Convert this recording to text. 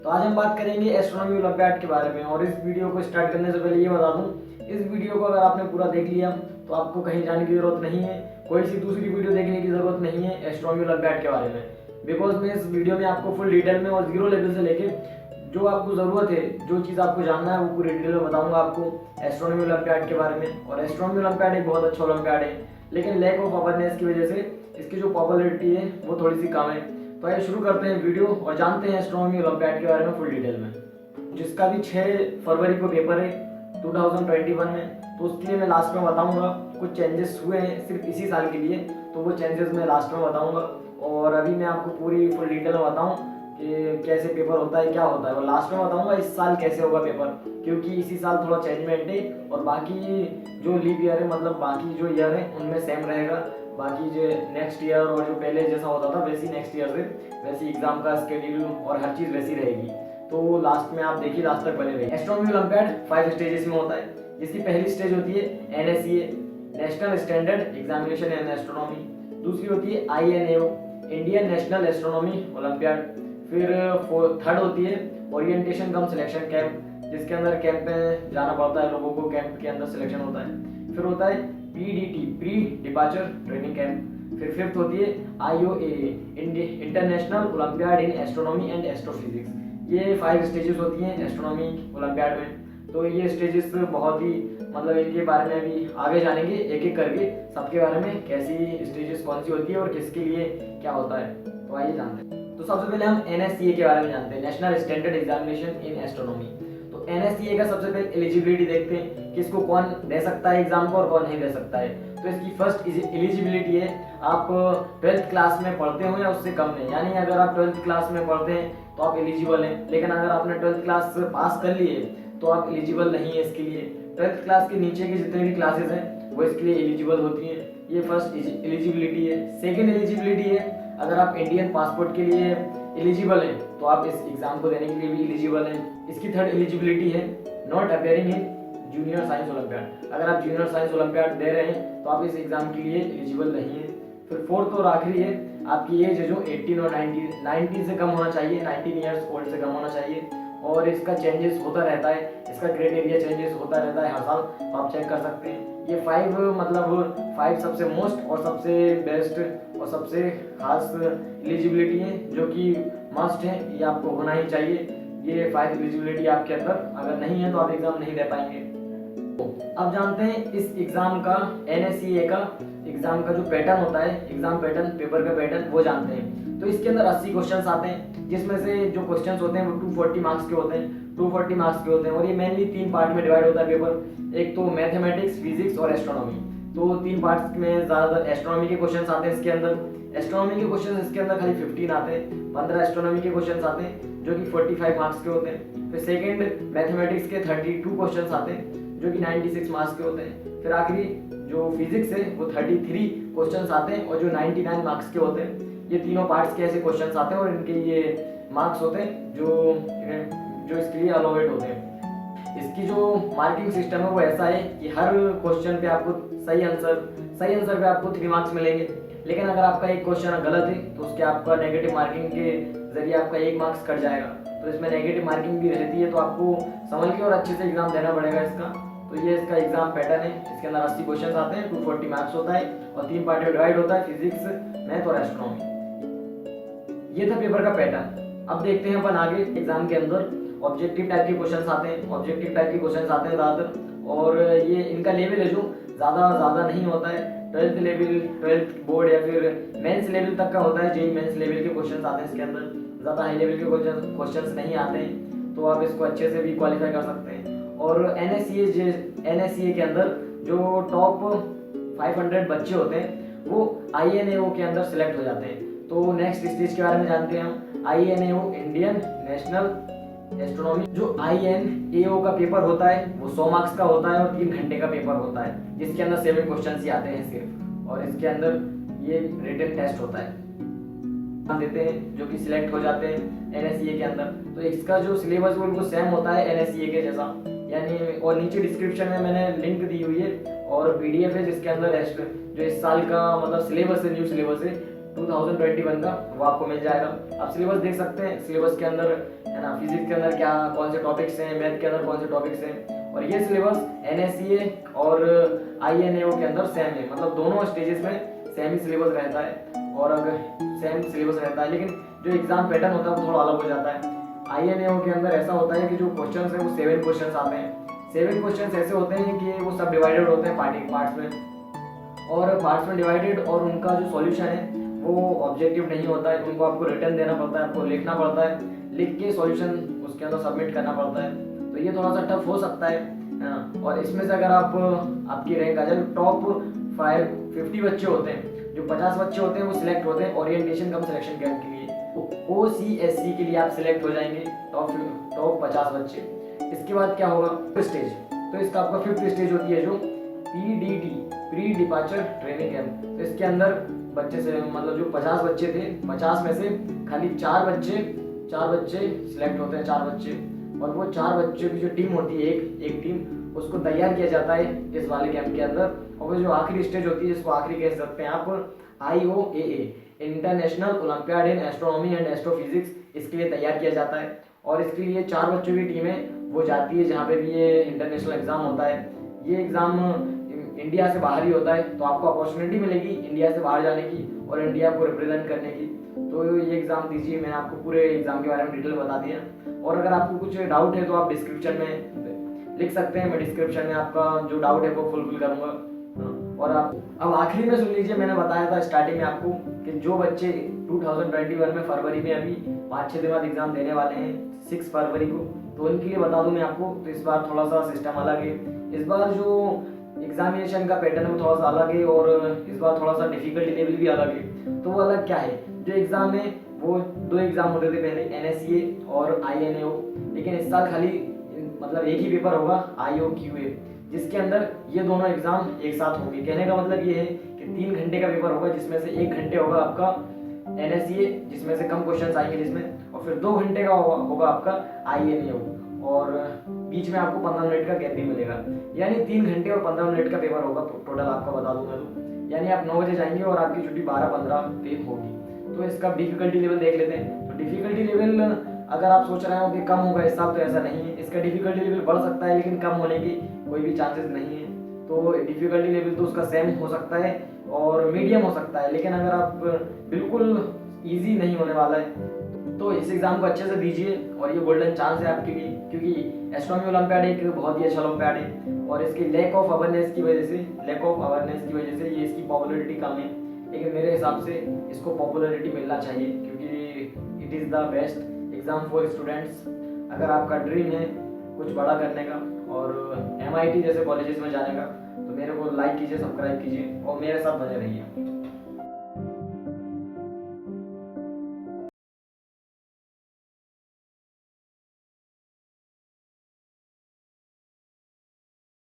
तो आज हम बात करेंगे एस्ट्रोनॉमी ओलंपियाड के बारे में। और इस वीडियो को स्टार्ट करने से पहले ये बता दूं, इस वीडियो को अगर आपने पूरा देख लिया तो आपको कहीं जाने की जरूरत नहीं है, कोई सी दूसरी वीडियो देखने की जरूरत नहीं है एस्ट्रोनॉमी ओलंपियाड के बारे में। बिकॉज मैं इस वीडियो में आपको फुल डिटेल में और जीरो लेवल से लेके जो आपको ज़रूरत है, जो चीज़ आपको जानना है वो पूरी डिटेल में बताऊंगा आपको एस्ट्रोनॉमी ओलंपियाड के बारे में। और एस्ट्रोनॉमी ओलंपियाड एक बहुत अच्छा ओलंपियाड है, लेकिन लैक ऑफ अवेयरनेस की वजह से इसकी जो पॉपुलैरिटी है वो थोड़ी सी कम है। तो आइए शुरू करते हैं वीडियो और जानते हैं एस्ट्रोनॉमी ओलंपियाड के बारे में फुल डिटेल में, जिसका भी 6 फरवरी को पेपर है 2021 में। तो उसके लिए मैं लास्ट में बताऊंगा कुछ चेंजेस हुए हैं सिर्फ इसी साल के लिए, तो वो चेंजेस मैं लास्ट में बताऊंगा। और अभी मैं आपको पूरी फुल डिटेल में बताऊं कि कैसे पेपर होता है, क्या होता है, और लास्ट में बताऊंगा इस साल कैसे होगा पेपर, क्योंकि इसी साल थोड़ा चेंजमेंट है और बाकी जो लीप ईयर है, मतलब बाकी जो ईयर है उनमें सेम रहेगा। बाकी जो नेक्स्ट ईयर और जो पहले जैसा होता था वैसी नेक्स्ट ईयर से वैसी एग्जाम का स्केड्यूल और हर चीज़ वैसी रहेगी। तो लास्ट में आप देखिए, लास्ट तक बने रहिए। एस्ट्रोनॉमी ओलंपियाड 5 स्टेजेस में होता है, जिसकी पहली स्टेज होती है NSEA, national standard examination in astronomy. दूसरी होती है INAO, Indian national astronomy olympiad. फिर थर्ड होती है ओरिएंटेशन कम सिलेक्शन कैंप, जिसके अंदर कैंप में जाना पड़ता है लोगों को, कैंप के अंदर सिलेक्शन होता है। फिर होता है PDT, pre departure training camp. फिर फिफ्थ होती है IOAA, international olympiad in astronomy and astrophysics. ये 5 स्टेजेस होती हैं एस्ट्रोनॉमी ओलंपियाड में। तो ये स्टेजेस बहुत ही, मतलब इनके बारे में भी आगे जानेंगे एक एक करके, सबके बारे में कैसी स्टेजेस कौन सी होती है और किसके लिए क्या होता है। तो आइए जानते हैं। तो सबसे पहले हम NSEA के बारे में जानते हैं, national standard examination in astronomy. तो NSEA का सबसे पहले एलिजिबिलिटी देखते हैं कि इसको कौन दे सकता है एग्जाम को और कौन नहीं दे सकता है। तो इसकी फर्स्ट एलिजिबिलिटी है आप 12th क्लास में पढ़ते हो या उससे कम में, यानी अगर आप 12th क्लास में पढ़ते हैं तो आप एलिजिबल हैं। लेकिन अगर आपने 12th क्लास पास कर लिए तो आप एलिजिबल नहीं है इसके लिए। 12th क्लास के नीचे की जितने भी क्लासेस हैं वो इसके लिए एलिजिबल होती हैं। ये फर्स्ट एलिजिबिलिटी है। सेकेंड एलिजिबिलिटी है, अगर आप इंडियन पासपोर्ट के लिए एलिजिबल हैं तो आप इस एग्जाम को देने के लिए भी एलिजिबल हैं। इसकी थर्ड एलिजिबिलिटी है not appearing in junior science olympiad. अगर आप जूनियर साइंस ओलंपियाड दे रहे हैं तो आप इस एग्जाम के लिए एलिजिबल नहीं है। फिर फोर्थ और आखिरी है, आपकी एज है जो 18 और 19 से कम होना चाहिए, 19 ईयर्स ओल्ड से कम होना चाहिए। और इसका चेंजेस होता रहता है, इसका क्राइटेरिया चेंजेस होता रहता है हर साल, तो आप चेक कर सकते हैं। ये 5 मतलब 5 सबसे मोस्ट और सबसे बेस्ट और सबसे खास एलिजिबिलिटी है जो कि मस्ट है, ये आपको होना ही चाहिए। ये 5 एलिजिबिलिटी आपके अंदर अगर नहीं है तो आप एग्जाम नहीं दे पाएंगे। अब जानते हैं इस एग्जाम का, NSEA का एग्जाम का जो पैटर्न होता है, एग्जाम पैटर्न, पेपर का पैटर्न, वो जानते हैं। तो इसके अंदर 80 क्वेश्चंस आते हैं, जिसमें से जो क्वेश्चंस होते हैं वो 240 मार्क्स के होते हैं, 240 मार्क्स के होते हैं। और ये मेनली 3 पार्ट में डिवाइड होता है पेपर, एक तो मैथमेटिक्स, फिजिक्स और एस्ट्रोनॉमी। तो 3 पार्ट्स में ज़्यादातर एस्ट्रोनॉमी के क्वेश्चंस आते हैं इसके अंदर। एस्ट्रोनॉमी के क्वेश्चन इसके अंदर खाली 15 आते हैं, 15 एस्ट्रोनॉमी के क्वेश्चन आते हैं जो कि 45 मार्क्स के होते हैं। फिर सेकेंड मैथमेटिक्स के 32 क्वेश्चन आते हैं जो कि 96 मार्क्स के होते हैं। फिर आखिरी जो फिजिक्स है वो 33 क्वेश्चंस आते हैं और जो 99 मार्क्स के होते हैं। ये तीनों पार्ट्स के ऐसे क्वेश्चंस आते हैं और इनके ये मार्क्स होते हैं जो इसके लिए अलोवेट होते हैं। इसकी जो मार्किंग सिस्टम है वो ऐसा है कि हर क्वेश्चन पे आपको सही आंसर पे आपको 3 मार्क्स मिलेंगे। लेकिन अगर आपका एक क्वेश्चन गलत है तो उसके आपका नेगेटिव मार्किंग के जरिए आपका 1 मार्क्स कट जाएगा। तो इसमें नेगेटिव मार्किंग भी रहती है, तो आपको संभल के और अच्छे से एग्जाम देना पड़ेगा इसका। तो ये इसका एग्जाम पैटर्न है। इसके अंदर 80 क्वेश्चन आते हैं, 240 मार्क्स होता है और 3 पार्ट में डिवाइड होता है, फिजिक्स, मैथ और एस्ट्रोनॉमी। ये था पेपर का पैटर्न। अब देखते हैं अपन आगे एग्जाम के अंदर ऑब्जेक्टिव टाइप के क्वेश्चंस आते हैं, ऑब्जेक्टिव टाइप के क्वेश्चंस आते हैं ज़्यादातर। और ये इनका लेवल है जो ज़्यादा नहीं होता है, 12th लेवल, 12th बोर्ड या फिर मेंस लेवल तक का होता है। जेई मेंस लेवल के क्वेश्चंस आते हैं इसके अंदर, ज़्यादा हाई लेवल के क्वेश्चंस नहीं आते हैं, तो आप इसको अच्छे से भी क्वालिफाई कर सकते हैं। और NSEA के अंदर जो टॉप 500 बच्चे होते हैं वो INAO के अंदर सिलेक्ट हो जाते हैं। तो नेक्स्ट स्टेज के बारे में जानते हैं हम, INAO, इंडियन नेशनल एस्ट्रोनॉमी। जो INAO का पेपर होता है वो 100 मार्क्स का होता है और 3 घंटे का पेपर होता है, जिसके अंदर 7 क्वेश्चन ही आते हैं सिर्फ। और इसके अंदर ये रिटन टेस्ट होता है देते हैं जो कि सिलेक्ट हो जाते हैं NSEA के अंदर। तो इसका जो सिलेबस है वो सेम होता है NSEA के जैसा, यानी। और नीचे डिस्क्रिप्शन में मैंने लिंक दी हुई है और PDF है जिसके अंदर जो इस साल का मतलब सिलेबस है, न्यू सिलेबस है 2021 का वो आपको मिल जाएगा। आप सिलेबस देख सकते हैं, सिलेबस के अंदर है ना, फिजिक्स के अंदर क्या कौन से टॉपिक्स हैं, मैथ के अंदर कौन से टॉपिक्स हैं, और ये सिलेबस NSCA और INAO के अंदर सेम है, मतलब दोनों स्टेजेस में सेम ही सिलेबस रहता है और अगर सेम सिलेबस रहता है, लेकिन जो एग्जाम पैटर्न होता है वो थोड़ा अलग हो जाता है। INAO के अंदर ऐसा होता है कि जो क्वेश्चन है वो 7 क्वेश्चन आते हैं। 7 क्वेश्चन ऐसे होते हैं कि वो सब डिवाइडेड होते हैं पार्ट्स में, और पार्ट्स में डिवाइडेड, और उनका जो सॉल्यूशन है वो ऑब्जेक्टिव नहीं होता है, उनको आपको रिटर्न देना पड़ता है, आपको लिखना पड़ता है, लिख के सॉल्यूशन उसके अंदर सबमिट करना पड़ता है। तो ये थोड़ा सा टफ हो सकता है ना। और इसमें से अगर आपकी रैंक आ जाए, टॉप 50 बच्चे होते हैं, जो 50 बच्चे होते हैं वो सिलेक्ट होते हैं ओरिएंटेशन कम सिलेक्शन कैंप के लिए, OCSC के लिए आप सिलेक्ट हो जाएंगे, टॉप 50 बच्चे। इसके बाद क्या होगा स्टेज, तो इसका आपका 5th स्टेज होती है जो PDT, pre departure training camp. तो इसके अंदर बच्चे से मतलब जो 50 बच्चे थे, 50 में से खाली 4 बच्चे सिलेक्ट होते हैं, 4 बच्चे, और वो 4 बच्चों की जो टीम होती है, एक टीम, उसको तैयार किया जाता है इस वाले कैंप के अंदर। और वो जो आखिरी स्टेज होती है, जिसको आखिरी कह सकते हैं आप, IOAA, international olympiad in astronomy and astrophysics, इसके लिए तैयार किया जाता है। और इसके लिए 4 बच्चों की टीम है, वो जाती है जहाँ पे भी ये इंटरनेशनल एग्जाम होता है। ये एग्जाम इंडिया से बाहर ही होता है, तो आपको अपॉर्चुनिटी मिलेगी इंडिया से बाहर जाने की और इंडिया को रिप्रेजेंट करने की। तो ये एग्जाम दीजिए, मैंने आपको पूरे एग्जाम के बारे में डिटेल बता दिया। और अगर आपको कुछ डाउट है तो आप डिस्क्रिप्शन में लिख सकते हैं, मैं डिस्क्रिप्शन में आपका जो डाउट है वो फुलफिल करूंगा। और आप अब आखिरी में सुन लीजिए, मैंने बताया था स्टार्टिंग में आपको कि जो बच्चे 2021 में फरवरी में अभी 5-6 दिन बाद एग्जाम देने वाले हैं 6 फरवरी को, तो उनके लिए बता दूं मैं आपको, तो इस बार थोड़ा सा सिस्टम अलग है। इस बार जो एग्जामिनेशन का पैटर्न है वो थोड़ा सा अलग है, और इस बार थोड़ा सा डिफिकल्टी लेवल भी अलग है। तो वो अलग क्या है, जो एग्जाम है वो 2 एग्जाम होते थे पहले, NSCA और INAO, लेकिन इस साल खाली मतलब एक ही पेपर होगा, IOQA, जिसके अंदर ये दोनों एग्जाम एक साथ होंगे। कहने का मतलब ये है कि 3 घंटे का पेपर होगा, जिसमें से 1 घंटे होगा आपका NSCA, जिसमें से कम क्वेश्चन आएंगे जिसमें, और फिर 2 घंटे का होगा आपका INAO, और बीच में आपको 15 मिनट का गैप भी मिलेगा, यानी 3 घंटे और 15 मिनट का पेपर होगा टोटल, आपका बता दूंगा तो। यानी आप 9 बजे जाएंगे और आपकी छुट्टी 12-15 पे होगी। तो इसका डिफिकल्टी लेवल देख लेते हैं। तो डिफिकल्टी लेवल अगर आप सोच रहे हो कि कम होगा इस साल, तो ऐसा नहीं है, इसका डिफिकल्टी लेवल बढ़ सकता है, लेकिन कम होने की कोई भी चांसेस नहीं है। तो डिफिकल्टी लेवल तो उसका सेम हो सकता है और मीडियम हो सकता है, लेकिन अगर आप बिल्कुल ईजी नहीं होने वाला है तो इस एग्जाम को अच्छे से दीजिए, और ये गोल्डन चांस है आपके लिए, क्योंकि एस्ट्रोनॉमी ओलंपियाड एक बहुत ही अच्छा ओलंपियाड है, और इसकी लैक ऑफ अवेयरनेस की वजह से ये इसकी पॉपुलैरिटी कम है। लेकिन मेरे हिसाब से इसको पॉपुलैरिटी मिलना चाहिए, क्योंकि it is the best exam for students. अगर आपका ड्रीम है कुछ बड़ा करने का और MIT जैसे कॉलेजेस में जाने का, तो मेरे को लाइक कीजिए, सब्सक्राइब कीजिए और मेरे साथ बने रहिए।